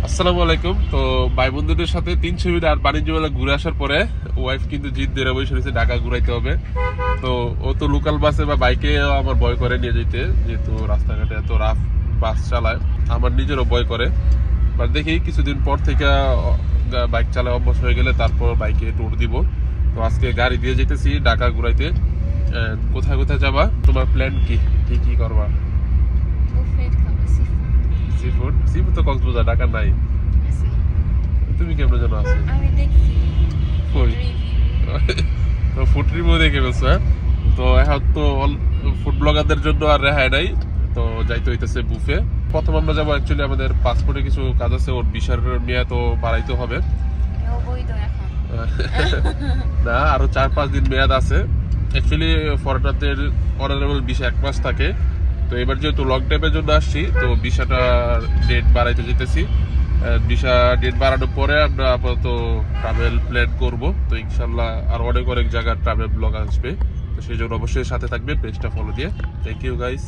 আসসালামু আলাইকুম। তো ভাই বন্ধুদের সাথে 300 মিনিট আর বাণিজ্য মেলা ঘুরে আসার পরে ওয়াইফ কিন্তু জিদ ধরে বসে রয়েছে ঢাকা ঘুরাইতে হবে। তো ও তো লোকাল বাসে বা বাইকে আমার ভয় করে নিয়ে যেতে, যেহেতু রাস্তাঘাটে এত রাফ বাস চালায়, আমার নিজেরও ভয় করে। বাট দেখি কিছুদিন পর থেকে বাইক চালায় অভ্যাস হয়ে গেলে তারপর বাইকে ট্যুর দিব। তো আজকে গাড়ি দিয়ে যেতেছি ঢাকা ঘুরাইতে। কোথায় কোথায় যাবা, তোমার প্ল্যান কি, কি কি করবা? বুফেট খাবো সি ফুড, সি ফুড তো কক্সবাজার, ঢাকা নাই। সি তুমি কেমন যেন আছে আমি দেখছি কই? রিভিউ। তো ফুড রিভিউ দেখে ফেলছো, হ্যাঁ? তো এখন তো ফুড ব্লগারদের জন্য আর রেহাই নাই, তো যাইতে হইতেছে বুফে। প্রথম আমরা যাবো, অ্যাকচুয়ালি আমাদের পাসপোর্টে কিছু কাজ আছে, ওর ভিসার মেয়াদ তো বাড়াইতে হবে। অবৈধ এখন। না, আরো 4-5 দিন মেয়াদ আছে। অ্যাকচুয়ালি ফরেনারদের অনারেবল ভিসা 1 মাস থাকে। তো এবার যেহেতু লং টাইমের জন্য আসছি, তো ভিসাটার ডেট বাড়াইতে যেতেছি। ভিসা ডেট বাড়ানোর পরে আমরা আপাতত ট্রাভেল প্ল্যান করব। তো ইনশাল্লাহ আর অনেক অনেক জায়গার ট্রাভেল ব্লগ আসবে। তো সেই জন্য অবশ্যই সাথে থাকবে, পেজটা ফলো দিয়ে। Thank you guys.